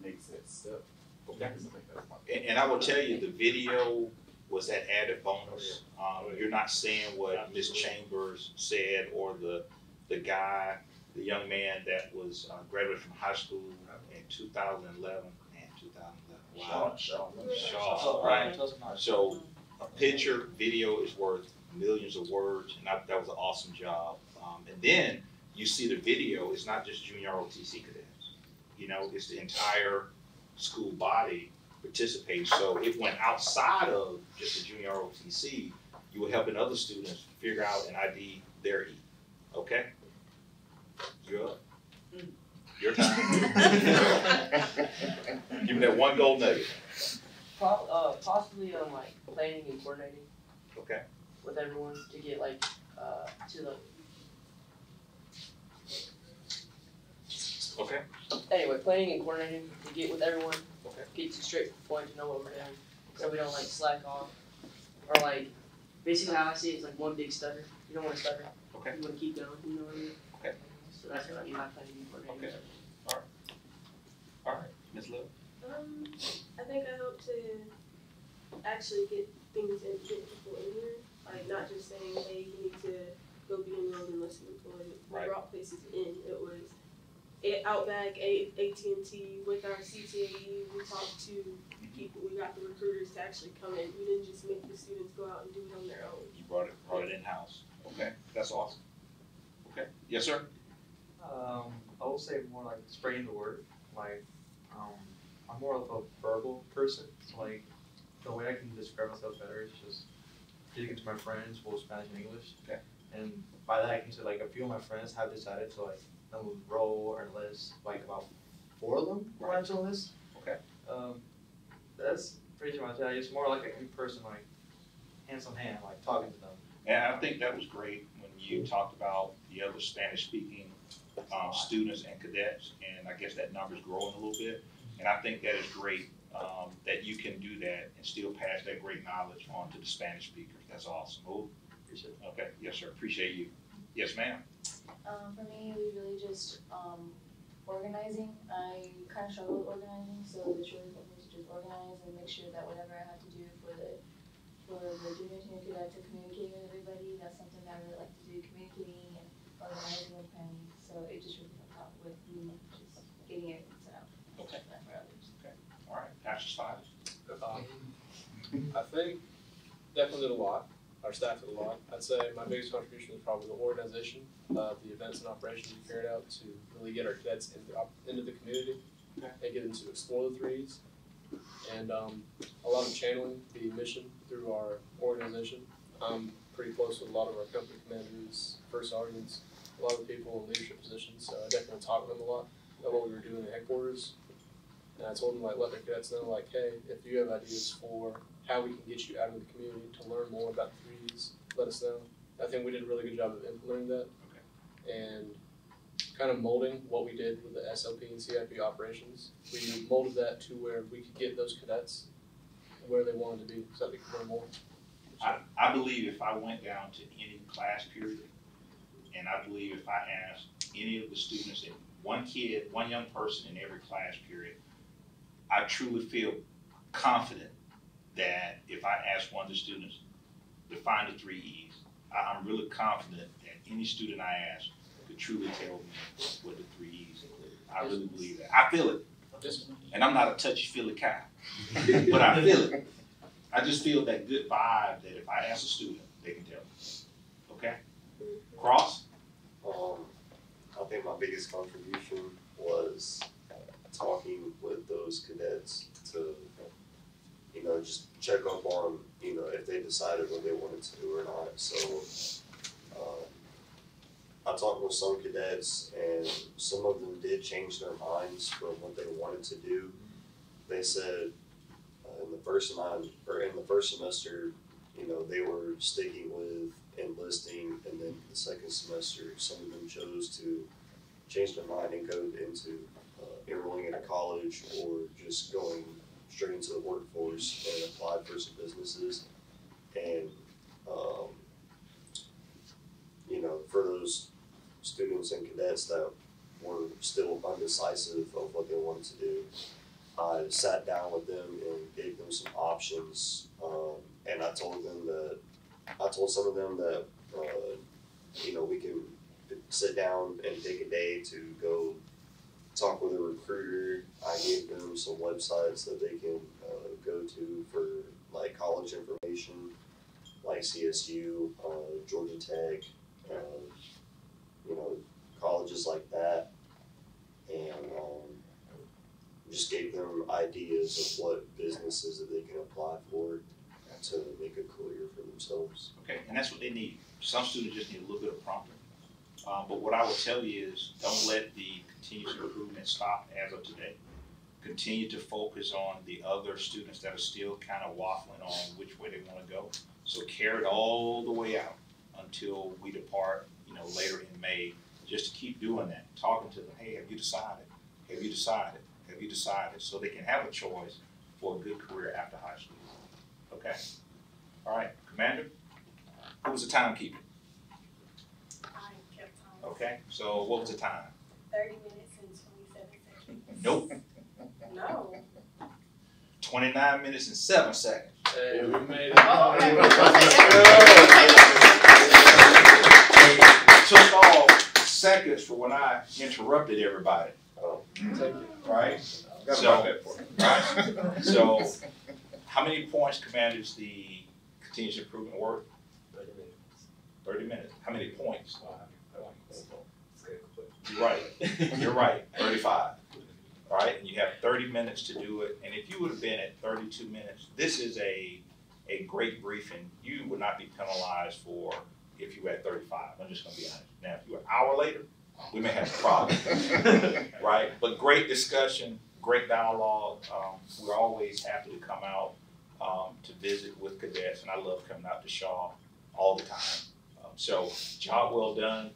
makes that step. Okay. I think that's my And I will tell you, the video was that added bonus. You're not saying what Ms. Chambers said or the guy, the young man that was graduated from high school in 2011 and 2011. Wow. Shaw, right? So a picture, video is worth millions of words, and that was an awesome job. And then you see the video, it's not just junior ROTC cadets. You know, it's the entire school body participating. So it went outside of just the junior ROTC. You were helping other students figure out and ID their E. Okay? You're up. Your time. Give me that one gold nugget. Possibly on like planning and coordinating. Okay. With everyone to get like to the. Okay. Anyway, planning and coordinating to get with everyone. Okay. Get to straight to the point to know what we're doing, so we don't like slack off, or like basically how I see it is like one big stutter. You don't want to stutter. Okay. You want to keep going. You know what I mean? Okay. So that's what I mean by planning and coordinating. Okay. All right, Ms. Love. I think I hope to actually get things and get people in here. Like not just saying, hey, you need to go be in wanted to employ. We Right. brought places in. It was Outback, AT&T, with our CTAE. We talked to people. We got the recruiters to actually come in. We didn't just make the students go out and do it on their own. You brought it in-house. Okay, that's awesome. Okay, yes, sir? I will say more like spreading the word. Like, I'm more of a verbal person. So like, the way I can describe myself better is just getting to my friends, both Spanish and English. Okay. And by that I can say like a few of my friends have decided to like enroll or enlist, like about 4 of them wanted to enlist. Okay. That's pretty much it. It's more like an in-person, like hands on hand, like talking to them. And I think that was great when you talked about the other Spanish-speaking students and cadets, and I guess that number's growing a little bit. And I think that is great that you can do that and still pass that great knowledge on to the Spanish speakers. That's awesome. Oh, okay, yes, sir. Appreciate you. Yes, ma'am. For me, it was really just organizing. I kind of struggle with organizing, so it's really helped me to just organize and make sure that whatever I have to do for the junior cadet to communicate with everybody, that's something that I really like to do, communicating and organizing and planning. So it just really helped out with me just getting it set up. Okay. For others. Okay. All right. Pastor Stiles. I think definitely did a lot. Our staff did a lot. I'd say my biggest contribution was probably the organization of the events and operations we carried out to really get our cadets into the community and get them to explore the 3Es. And a lot of channeling the mission through our organization. I'm pretty close with a lot of our company commanders, first sergeants, a lot of the people in leadership positions, so I definitely talked to them a lot about what we were doing at headquarters. And I told them, like, let their cadets know, like, hey, if you have ideas for how we can get you out of the community to learn more about the 3Es, let us know. I think we did a really good job of implementing that. And kind of molding what we did with the SLP and CIP operations. We molded that to where we could get those cadets where they wanted to be so that they could learn more. I believe if I went down to any class period, and I believe if I asked any of the students, that one young person in every class period, I truly feel confident that if I asked one of the students to find the 3Es, I'm really confident that any student I ask could truly tell me what the 3Es include. I really believe that. I feel it. And I'm not a touchy-feely guy, but I feel it. I just feel that good vibe that if I ask a student, they can tell me. Okay? Cross? I think my biggest contribution was talking with those cadets to, just check up on, if they decided what they wanted to do or not. So, I talked with some cadets, and some of them did change their minds from what they wanted to do. They said in the first semester, they were sticking with enlisting, and then the second semester, some of them chose to change their mind and go into enrolling at a college or just going straight into the workforce and applied for some businesses. And for those students and cadets that were still undecisive of what they wanted to do, I sat down with them and gave them some options, and I told some of them that we can sit down and take a day to go talk with a recruiter. I gave them some websites that they can go to for like college information, like CSU, Georgia Tech, colleges like that, and just gave them ideas of what businesses that they can apply for to make a career for themselves. Okay, and that's what they need. Some students just need a little bit of prompting. But what I will tell you is don't let the continuous improvement stop as of today. Continue to focus on the other students that are still kind of waffling on which way they want to go. So carry it all the way out until we depart, later in May, just to keep doing that, talking to them, hey, have you decided? Have you decided? Have you decided? So they can have a choice for a good career after high school. Okay? All right, Commander, who was the timekeeper? I kept time. Okay, so what was the time? 30 minutes and 27 seconds. Nope. No. 29 minutes and 7 seconds. Hey, we made it. Took this for when I interrupted everybody. Thank you. Right? Got So, about that for you. right? So, how many points, Commander, is the continuous improvement work? 30 minutes. 30 minutes. How many points? You're right. You're right. 35. All right, and you have 30 minutes to do it. And if you would have been at 32 minutes, this is a great briefing. You would not be penalized for if you were at 35. I'm just going to be honest. Now, if you were an hour later, we may have a problem, right? But great discussion, great dialogue. We're always happy to come out to visit with cadets, and I love coming out to Shaw all the time. So, job well done.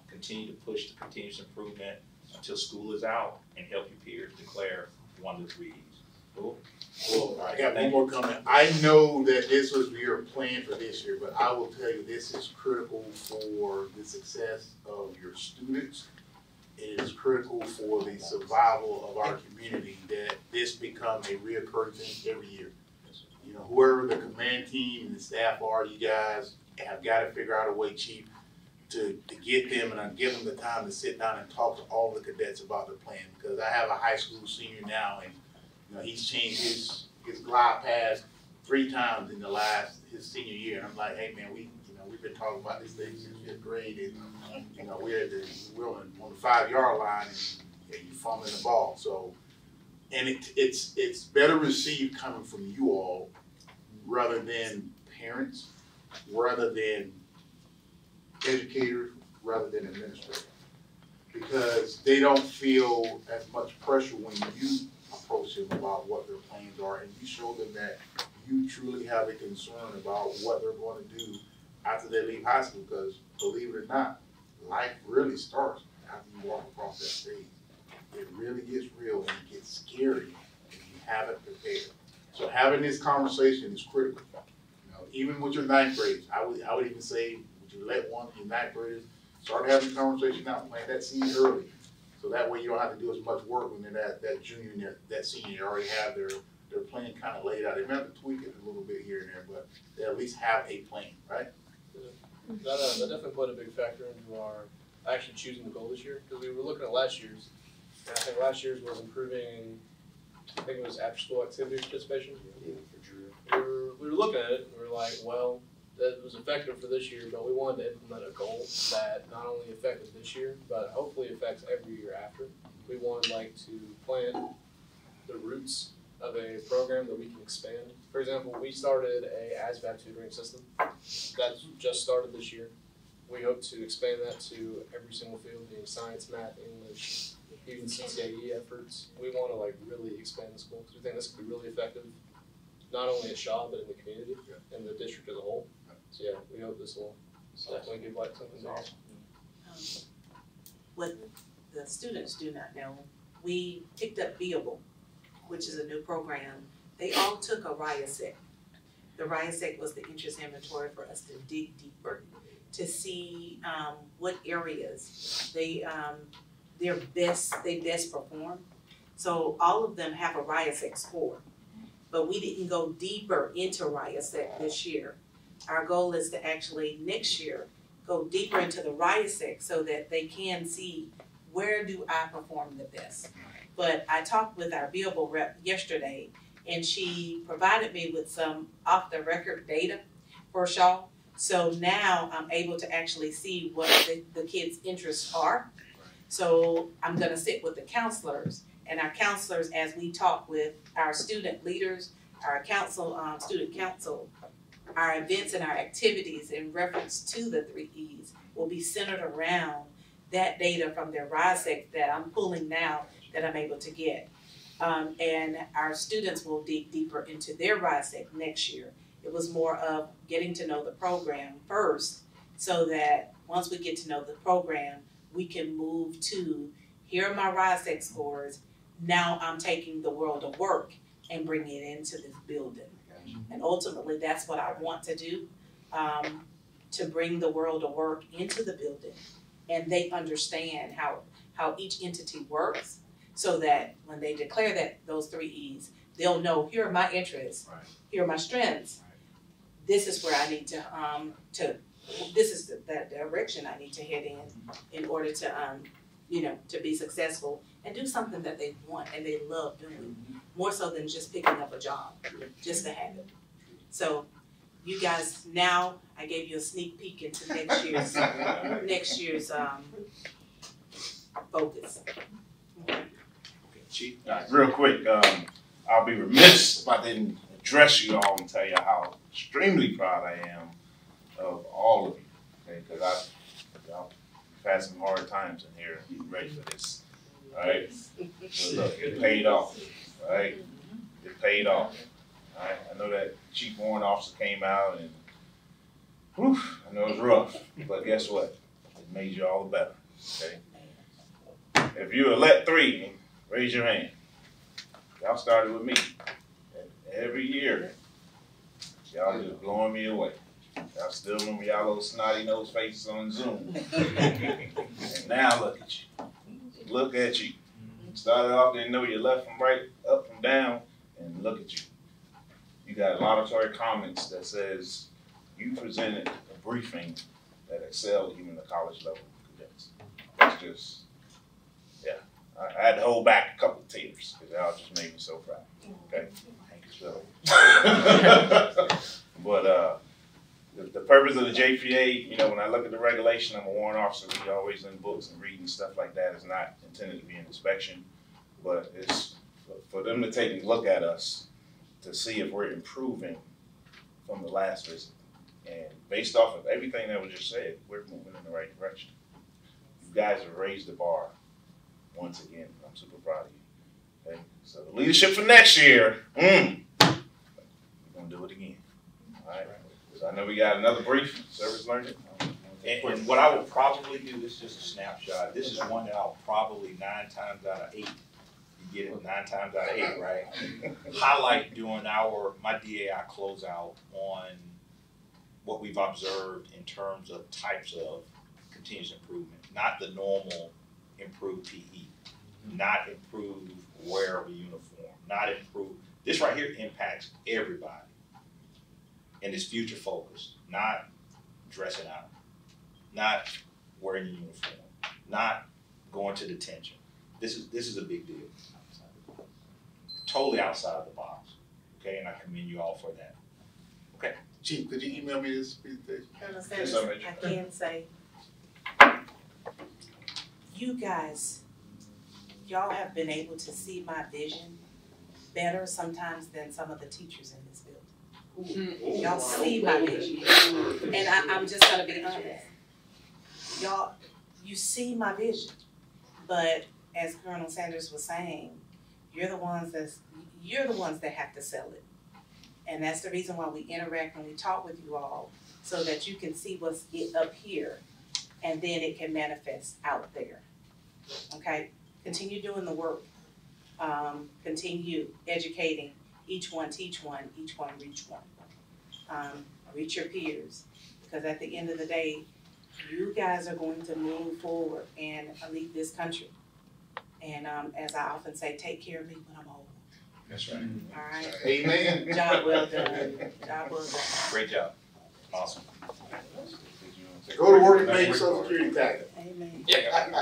Continue to push the continuous improvement until school is out, and help your peers declare one of the 3 E's. Cool? Well, All right, I got one thank more comment. I know that this was your plan for this year, but I will tell you this is critical for the success of your students. It is critical for the survival of our community that this become a reoccurring thing every year. You know, whoever the command team and the staff are, you guys have got to figure out a way, Chief, to get them and give them the time to sit down and talk to all the cadets about the plan. Because I have a high school senior now, and you know, he's changed his glide path 3 times in his senior year. And I'm like, hey man, we've been talking about this thing since 5th grade, and you know, we're on the 5-yard line, and you fumbling the ball. So, and it's better received coming from you all rather than parents, rather than educators, rather than administrators, because they don't feel as much pressure when you approach them about what their plans are, and you show them that you truly have a concern about what they're going to do after they leave high school. Because believe it or not, life really starts after you walk across that stage. It really gets real and it gets scary if you haven't prepared. So having this conversation is critical. You know, even with your 9th graders, I would even say, would you let one of your 9th graders start having a conversation now, plant that seed early, so that way you don't have to do as much work when they're that junior and that senior. They already have their plan kind of laid out. They may have to tweak it a little bit here and there, but they at least have a plan, right? That definitely played a big factor into our actually choosing the goal this year, because we were looking at last year's, and I think last year's was improving, I think it was after-school activity participation. Yeah, for Drew. We were looking at it, and we were like, well, that was effective for this year, but we wanted to implement a goal that not only affected this year, but hopefully affects every year after. We wanted to plant the roots of a program that we can expand. For example, we started a ASVAB tutoring system that just started this year. We hope to expand that to every single field, being science, math, English, even CCAE efforts. We want to really expand the school, because we think this could be really effective, not only at Shaw, but in the community and the district as a whole. So yeah, we hope this will definitely give something awesome. What the students do not know, we picked up Beable, which is a new program. They all took a RIASEC. The RIASEC was the interest inventory for us to dig deeper to see what areas they best perform. So all of them have a RIASEC score, but we didn't go deeper into RIASEC this year. Our goal is to actually next year go deeper into the RIASEC so that they can see where do I perform the best. But I talked with our Beable rep yesterday, and she provided me with some off-the-record data for Shaw. So now I'm able to actually see what the kids' interests are. So I'm gonna sit with the counselors, and our counselors, as we talk with our student leaders, our council, student council, our events and our activities in reference to the 3 E's will be centered around that data from their RIASEC that I'm pulling now that I'm able to get. And our students will dig deeper into their RIASEC next year. It was more of getting to know the program first, so that once we get to know the program, we can move to, here are my RIASEC scores, now I'm taking the world of work and bringing it into this building. And ultimately, that's what I want to do, to bring the world of work into the building, and they understand how each entity works, so that when they declare that those 3 E's, they'll know, here are my interests, here are my strengths. This is where I need to this is the direction I need to head in order to, to be successful and do something that they want and they love doing, more so than just picking up a job, just to have it. So you guys, now I gave you a sneak peek into next year's focus. Okay. Chief, real quick, I'll be remiss if I didn't address you all and tell you how extremely proud I am of all of you, okay? Because y'all had some hard times in here, and ready for this, all right? But look, it paid off, all right? It paid off, all right? I know that Chief Warrant Officer came out and, whew, I know it was rough, but guess what? It made you all better, okay? If you elect 3, raise your hand. Y'all started with me. Every year, y'all just blowing me away. Y'all still remember y'all little snotty nose faces on Zoom. And now look at you. Look at you. Started off, didn't know your left from right, up from down, and look at you. You got laudatory comments that says you presented a briefing that excelled even the college level cadets. That's just, yeah. I had to hold back a couple of tears because y'all just made me so proud. Okay? So, but the purpose of the JPA, when I look at the regulation, I'm a warrant officer. We always in books and reading stuff like that. It's not intended to be an inspection, but it's for them to take a look at us to see if we're improving from the last visit. And based off of everything that was just said, we're moving in the right direction. You guys have raised the bar once again. I'm super proud of you. Okay? So the leadership for next year, we're gonna do it again. All right. So I know we got another brief, service learning. And what I will probably do, this is just a snapshot. This is one that I'll probably 9 times out of 8, you get it 9 times out of 8, right? Highlight during my DAI closeout on what we've observed in terms of types of continuous improvement, not the normal improved PE, not improved wear of a uniform, not improved. This right here impacts everybody. And it's future focused, not dressing out, not wearing a uniform, not going to detention. This is a big deal. Totally outside of the box. Okay, and I commend you all for that. Okay. Chief, could you email me this presentation? Colonel Sanders, I can say, you guys, y'all have been able to see my vision better sometimes than some of the teachers in this building. Y'all see my vision. And I'm just gonna be honest. Y'all, you see my vision. But as Colonel Sanders was saying, you're the ones that have to sell it. And that's the reason why we interact and we talk with you all, so that you can see what's up here and then it can manifest out there. Okay? Continue doing the work. Continue educating. Each one teach one, each one reach one. Reach your peers. Because at the end of the day, you guys are going to move forward and lead this country. And as I often say, take care of me when I'm old. That's right. All right. Amen. Job well done. Job well done. Great job. Awesome. Go to work and pay your Social Security tax. Amen. Yeah.